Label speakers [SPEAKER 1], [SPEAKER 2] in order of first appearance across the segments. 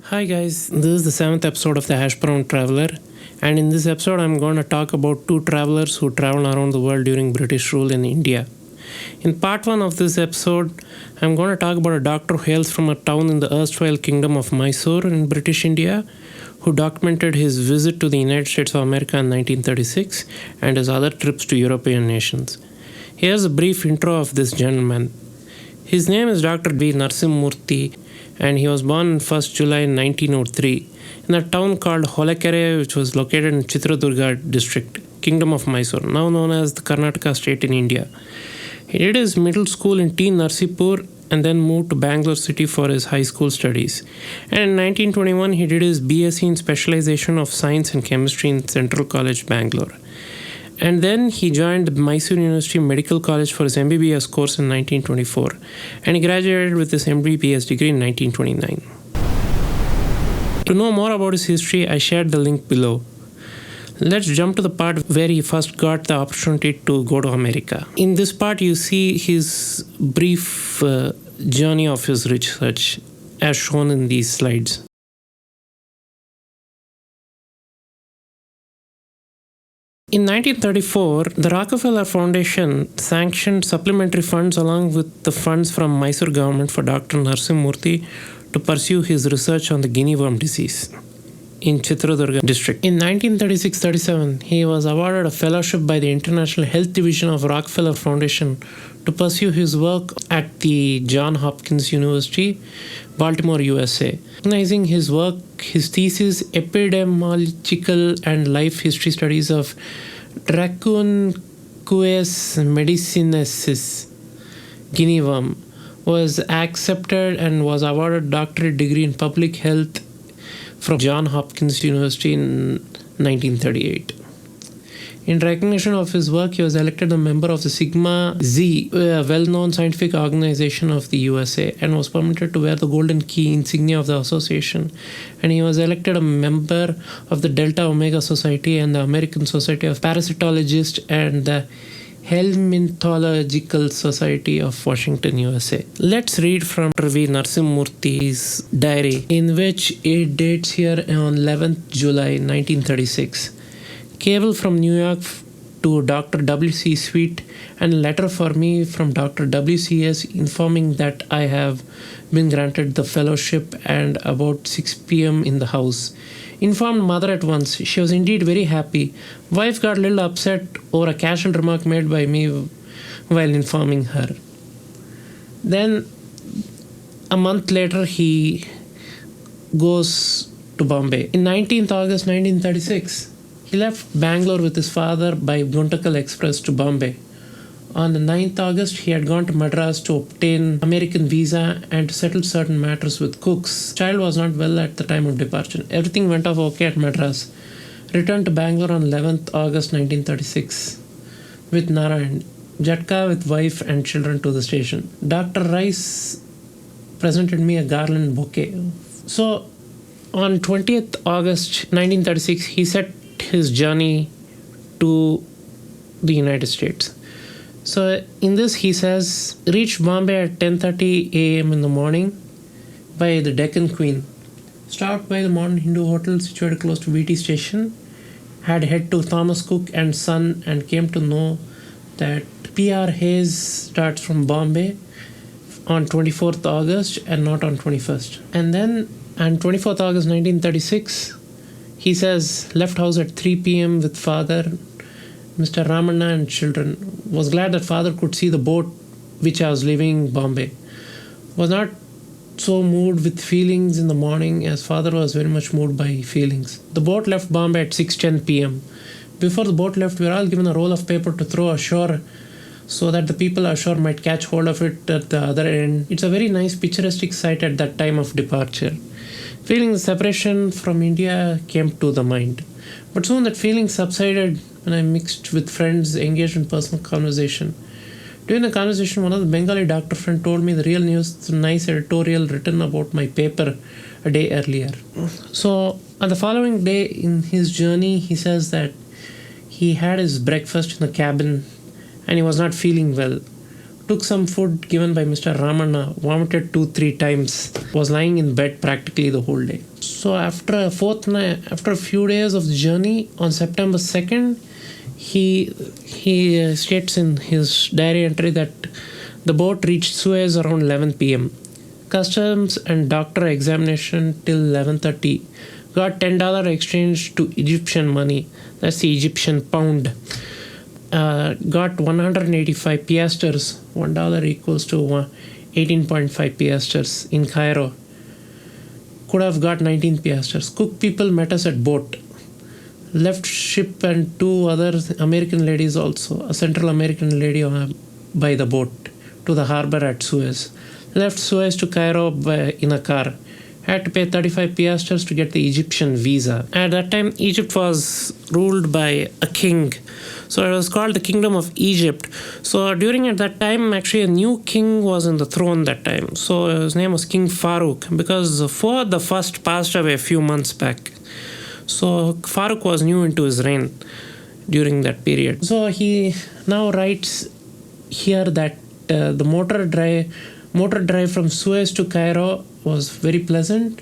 [SPEAKER 1] Hi guys, this is the 7th episode of the Hashbrown Traveler, and in this episode I'm going to talk about two travelers who traveled around the world during British rule in India. In part 1 of this episode, I'm going to talk about a doctor who hails from a town in the erstwhile kingdom of Mysore in British India, who documented his visit to the United States of America in 1936 and his other trips to European nations. Here's a brief intro of this gentleman. His name is Dr. B. Narasimhamurthy, and he was born on 1st July 1903 in a town called Holekere, which was located in Chitradurga district, Kingdom of Mysore, now known as the Karnataka state in India. He did his middle school in T. Narsipur and then moved to Bangalore city for his high school studies. And in 1921, he did his BSc in Specialization of Science and Chemistry in Central College, Bangalore. And then he joined the Mysore University Medical College for his MBBS course in 1924, and he graduated with his MBBS degree in 1929. To know more about his history, I shared the link below. Let's jump to the part where he first got the opportunity to go to America. In this part, you see his brief journey of his research, as shown in these slides. In 1934, the Rockefeller Foundation sanctioned supplementary funds along with the funds from Mysore government for Dr. Narasimhamurthy to pursue his research on the guinea worm disease in Chitradurga district. In 1936-37, he was awarded a fellowship by the International Health Division of Rockefeller Foundation to pursue his work at the Johns Hopkins University, Baltimore, USA. Recognizing his work, his thesis, Epidemiological and Life History Studies of Dracunculus medicinalis, guinea worm, was accepted and was awarded doctorate degree in public health from Johns Hopkins University in 1938. In recognition of his work, he was elected a member of the Sigma Xi, a well-known scientific organization of the USA, and was permitted to wear the golden key insignia of the association. And he was elected a member of the Delta Omega Society and the American Society of Parasitologists and the Helminthological Society of Washington, USA. Let's read from V. Narasimhamurthy's diary, in which it dates here on 11th July 1936. Cable from New York to Dr. W.C. Sweet, and letter for me from Dr. W.C.S. informing that I have been granted the fellowship and about 6 p.m. in the house. Informed mother at once. She was indeed very happy. Wife got a little upset over a casual remark made by me while informing her. Then a month later he goes to Bombay. In 19th August 1936, he left Bangalore with his father by Guntakal Express to Bombay. On the 9th August, he had gone to Madras to obtain American visa and to settle certain matters with cooks. Child was not well at the time of departure. Everything went off okay at Madras. Returned to Bangalore on 11th August 1936 with Narayan. Jatka with wife and children to the station. Dr. Rice presented me a garland bouquet. So, on 20th August 1936, he set his journey to the United States. So in this he says, reached Bombay at 10:30 a.m. in the morning by the Deccan Queen. Stopped by the modern Hindu hotel situated close to VT station. Had head to Thomas Cook and Son and came to know that P.R. Hayes starts from Bombay on 24th August and not on 21st. And then on 24th August 1936, he says, left house at 3 p.m. with father, Mr. Ramana and children. Was glad that father could see the boat which I was leaving Bombay. Was not so moved with feelings in the morning as father was very much moved by feelings. The boat left Bombay at 6:10 p.m. Before the boat left, we were all given a roll of paper to throw ashore so that the people ashore might catch hold of it at the other end. It's a very nice picturesque sight at that time of departure. Feeling the separation from India came to the mind. But soon that feeling subsided when I mixed with friends engaged in personal conversation. During the conversation, one of the Bengali doctor friend told me the real news through a nice editorial written about my paper a day earlier. So on the following day in his journey, he says that he had his breakfast in the cabin and he was not feeling well. Took some food given by Mr. Ramana, vomited 2-3 times, was lying in bed practically the whole day. So after a few days of the journey, on September 2nd, he states in his diary entry that the boat reached Suez around 11 p.m. Customs and doctor examination till 11:30. Got $10 exchange to Egyptian money. That's the Egyptian pound. Got 185 piasters. $1 equals to 18.5 piasters in Cairo. Could have got 19 piasters. Cook people met us at boat. Left ship and 2 other American ladies also. A Central American lady by the boat to the harbor at Suez. Left Suez to Cairo in a car. Had to pay 35 piasters to get the Egyptian visa. At that time, Egypt was ruled by a king. So it was called the Kingdom of Egypt. So during at that time, actually a new king was on the throne that time. So his name was King Farouk, because Fuad the First passed away a few months back. So Farouk was new into his reign during that period. So he now writes here that the motor drive from Suez to Cairo was very pleasant,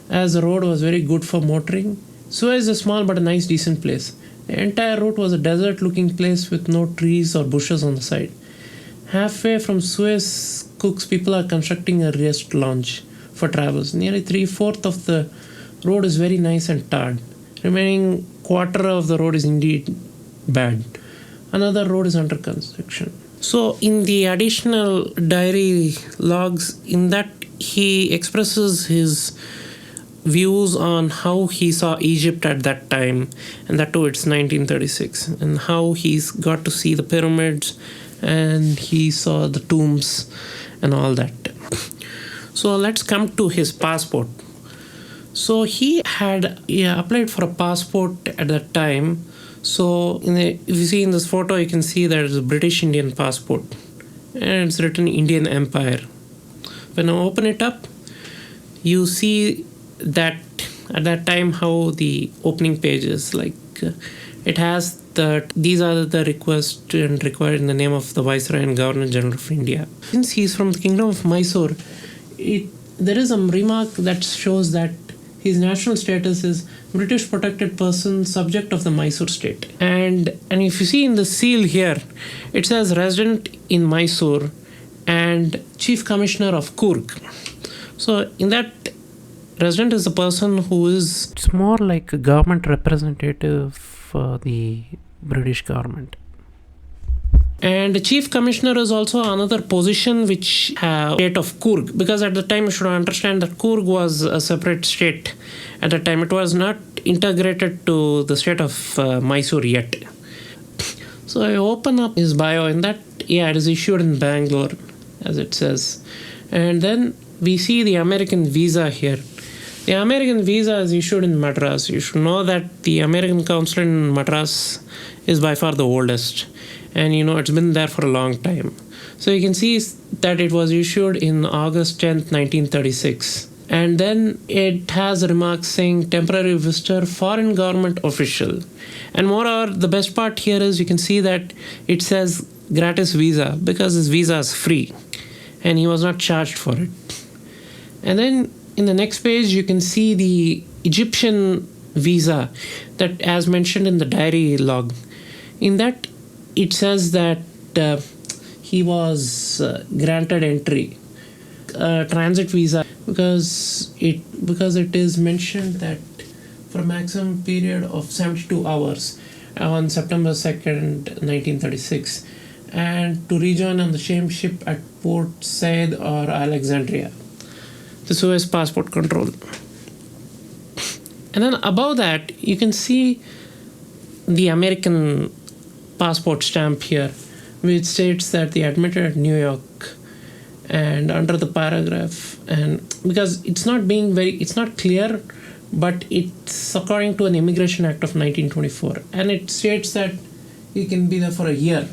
[SPEAKER 1] as the road was very good for motoring. Suez is a small but a nice decent place. The entire route was a desert looking place with no trees or bushes on the side. Halfway from Suez, Cook's people are constructing a rest lounge for travels. Nearly 3/4 of the road is very nice and tarred. Remaining quarter of the road is indeed bad. Another road is under construction. So in the additional diary logs, in that he expresses his views on how he saw Egypt at that time, and that too it's 1936, and how he's got to see the pyramids and he saw the tombs and all that. So let's come to his passport. So he had applied for a passport at that time. So if you see in this photo, you can see there's a British Indian passport and it's written Indian Empire. When I open it up, you see that at that time how the opening page is like. It has these are the requests and required in the name of the Viceroy and Governor General of India. Since he's from the Kingdom of Mysore, there is a remark that shows that his national status is British protected person, subject of the Mysore state. And if you see in the seal here, it says resident in Mysore and Chief Commissioner of Coorg. So in that, resident is the person who is, it's more like a government representative for the British government. And the Chief Commissioner is also another position which state of Coorg, because at the time you should understand that Coorg was a separate state. At the time it was not integrated to the state of Mysore yet. So I open up his bio, and that it is issued in Bangalore, as it says. And then we see the American visa here. The American visa is issued in Madras. You should know that the American consulate in Madras is by far the oldest. And it's been there for a long time. So you can see that it was issued in August 10th, 1936. And then it has remarks saying temporary visitor, foreign government official. And moreover, the best part here is you can see that it says gratis visa, because his visa is free and he was not charged for it. And then in the next page, you can see the Egyptian visa that, as mentioned in the diary log. In that, it says that he was granted entry, transit visa, because it is mentioned that for a maximum period of 72 hours on September 2nd, 1936, and to rejoin on the same ship at Port Said or Alexandria. The Suez passport control. And then above that, you can see the American passport stamp here, which states that they admitted at New York, and under the paragraph, and because it's not clear, but it's according to an Immigration Act of 1924, and it states that he can be there for a year.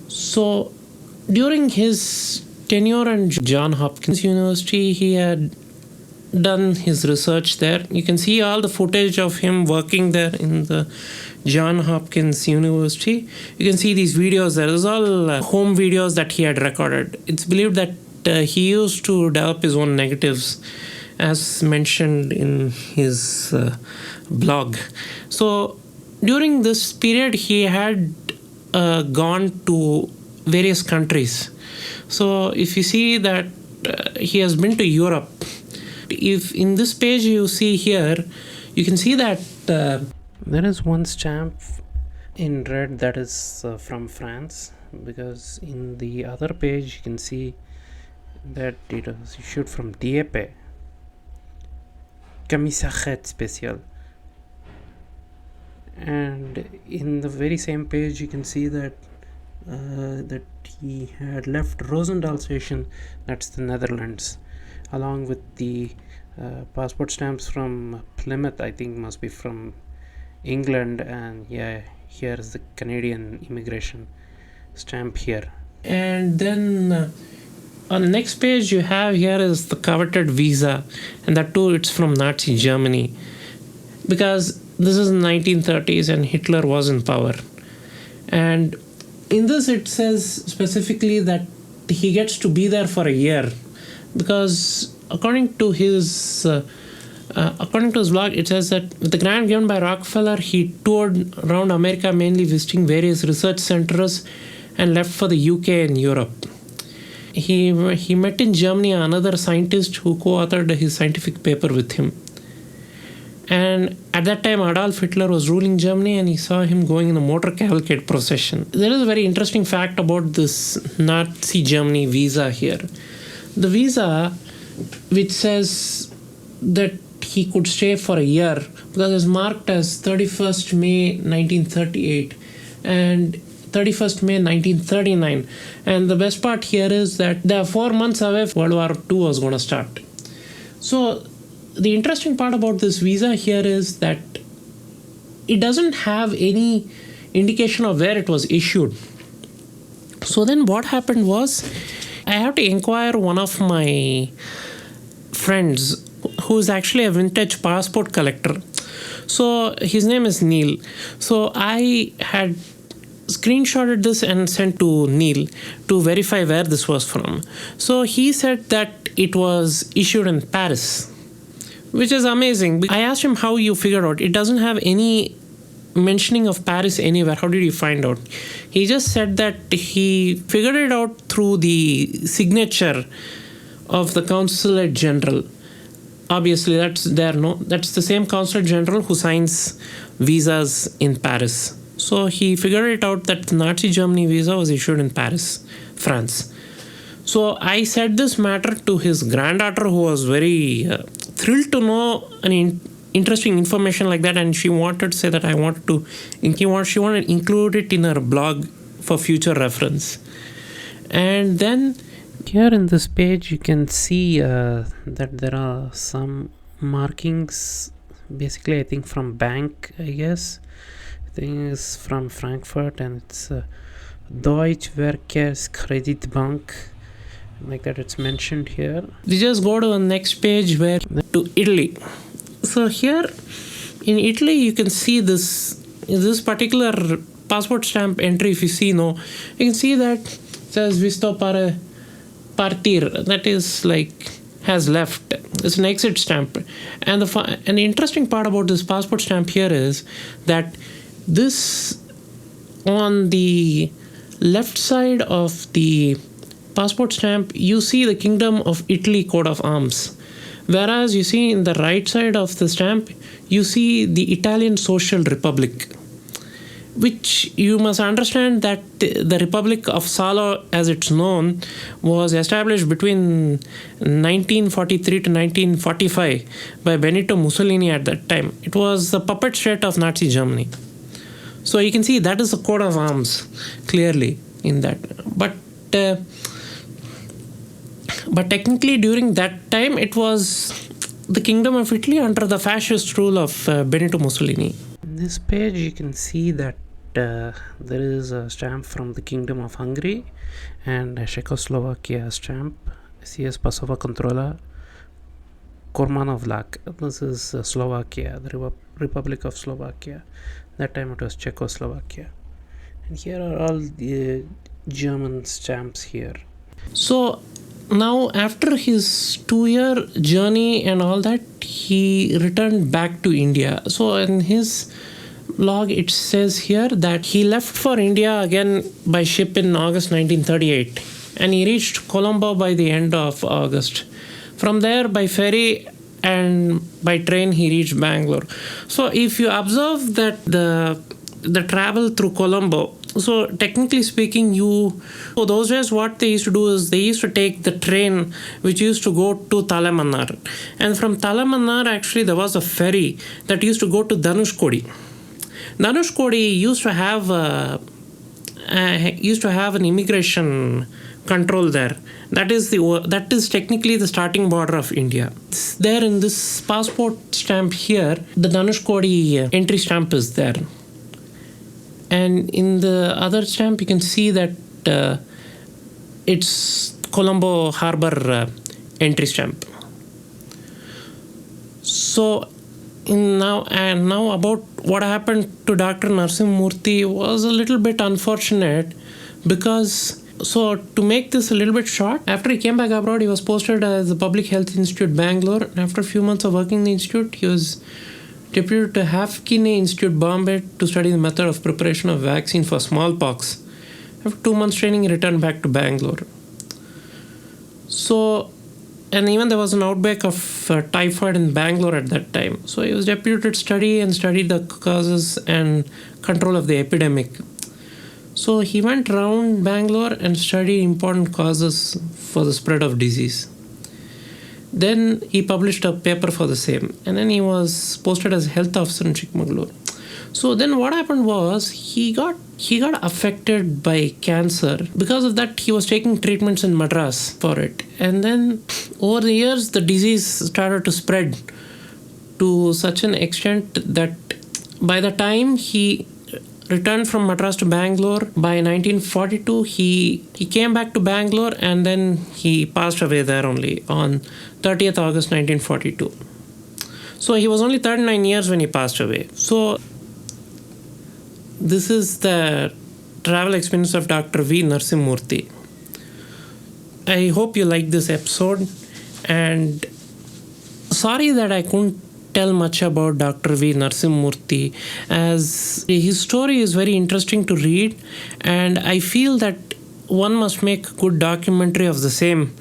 [SPEAKER 1] So during his tenure at John Hopkins University, he had done his research there. You can see all the footage of him working there in the John Hopkins University. You can see these videos there. Those are all home videos that he had recorded. It's believed that he used to develop his own negatives, as mentioned in his blog. So during this period, he had gone to various countries. So if you see that he has been to Europe, if in this page you see here, you can see that there is one stamp in red that is from France, because in the other page you can see that it was issued from Dieppe, Commissariat Spécial. And in the very same page you can see that that he had left Roosendaal station, that's the Netherlands, along with the passport stamps from Plymouth, I think must be from England, and yeah, here is the Canadian immigration stamp here. And then on the next page you have here is the coveted visa, and that too it's from Nazi Germany, because this is 1930s and Hitler was in power. And in this it says specifically that he gets to be there for a year, because according to his blog, it says that with the grant given by Rockefeller, he toured around America, mainly visiting various research centers, and left for the UK and Europe. He met in Germany another scientist who co-authored his scientific paper with him. And at that time, Adolf Hitler was ruling Germany, and he saw him going in a motor cavalcade procession. There is a very interesting fact about this Nazi Germany visa here. The visa, which says that he could stay for a year, because it's marked as 31st May 1938 and 31st May 1939. And the best part here is that they are 4 months away World War II was going to start. So the interesting part about this visa here is that it doesn't have any indication of where it was issued. So then what happened was, I have to inquire one of my friends who is actually a vintage passport collector. So his name is Neil. So I had screenshotted this and sent to Neil to verify where this was from. So he said that it was issued in Paris, which is amazing. I asked him how you figured out. It doesn't have any mentioning of Paris anywhere. How did you find out? He just said that he figured it out through the signature of the Consulate General. Obviously, that's the same Consulate General who signs visas in Paris. So he figured it out that the Nazi Germany visa was issued in Paris, France. So I said this matter to his granddaughter, who was very thrilled to know an interesting information like that, and she wanted to say that she wanted to include it in her blog for future reference. And then here in this page you can see that there are some markings, basically I think from bank, I guess. I think it's from Frankfurt, and it's Deutsche Verkehrskreditbank, like that it's mentioned here. We just go to the next page, where to Italy. So here in Italy you can see this particular passport stamp entry. If you see, you can see that it says visto para partir, that is like has left. It's an exit stamp. And the interesting part about this passport stamp here is that this, on the left side of the passport stamp, you see the Kingdom of Italy coat of arms, whereas you see in the right side of the stamp you see the Italian Social Republic, which you must understand that the Republic of Salo, as it's known, was established between 1943 to 1945 by Benito Mussolini at that time. It was the puppet state of Nazi Germany. So you can see that is the coat of arms clearly in that. But technically during that time it was the Kingdom of Italy under the fascist rule of Benito Mussolini. this page you can see that there is a stamp from the Kingdom of Hungary and a Czechoslovakia stamp, CS Pasova Controla Kormanov Vlak. This is Slovakia, the Republic of Slovakia. That time it was Czechoslovakia. And here are all the German stamps here. So now after his 2-year journey and all that, he returned back to India. So in his log it says here that he left for India again by ship in August 1938 and he reached Colombo by the end of August. From there by ferry and by train he reached Bangalore. So if you observe that the travel through Colombo, so technically speaking, those days what they used to do is they used to take the train which used to go to Talamanar, and from Talamanar actually there was a ferry that used to go to Dhanushkodi. Dhanushkodi used to have an immigration control there. That is technically the starting border of India. There in this passport stamp here, the Dhanushkodi entry stamp is there. And in the other stamp, you can see that it's Colombo Harbor entry stamp. So now about what happened to Dr. Narasimhamurthy was a little bit unfortunate because, so to make this a little bit short, after he came back abroad, he was posted as the Public Health Institute Bangalore. And after a few months of working in the institute, he was deputed to Hopkins Institute Bombay to study the method of preparation of vaccine for smallpox. After 2 months training, he returned back to Bangalore. So, and even there was an outbreak of typhoid in Bangalore at that time. So he was deputed to study the causes and control of the epidemic. So he went around Bangalore and studied important causes for the spread of disease. Then he published a paper for the same, and then he was posted as health officer in Chikmagalur. So then what happened was he got affected by cancer. Because of that, he was taking treatments in Madras for it. And then over the years, the disease started to spread to such an extent that by the time he returned from Madras to Bangalore, by 1942, he came back to Bangalore and then he passed away there only on 30th August 1942. So he was only 39 years when he passed away. So this is the travel experience of Dr. V. Narasimhamurthy. I hope you liked this episode, and sorry that I couldn't tell much about Dr. V. Narasimhamurthy, as his story is very interesting to read, and I feel that one must make a good documentary of the same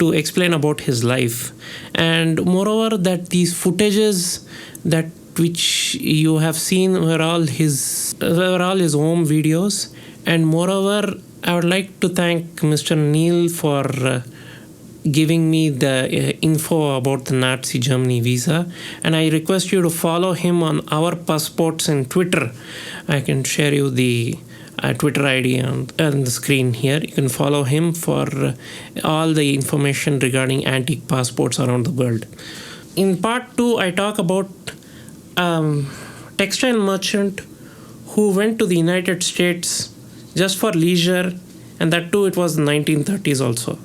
[SPEAKER 1] to explain about his life. And moreover, that these footages that which you have seen were all his home videos. And moreover, I would like to thank Mr. Neil for giving me the info about the Nazi Germany visa, and I request you to follow him on Our Passports in Twitter. I can share you the Twitter ID on the screen here. You can follow him for all the information regarding antique passports around the world. In part 2, I talk about textile merchant who went to the United States just for leisure, and that too it was the 1930s also.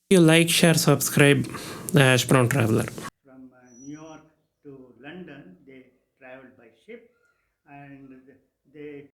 [SPEAKER 1] You like, share, subscribe, the Hashbrown Traveler.
[SPEAKER 2] From New York to London, they traveled by ship, and they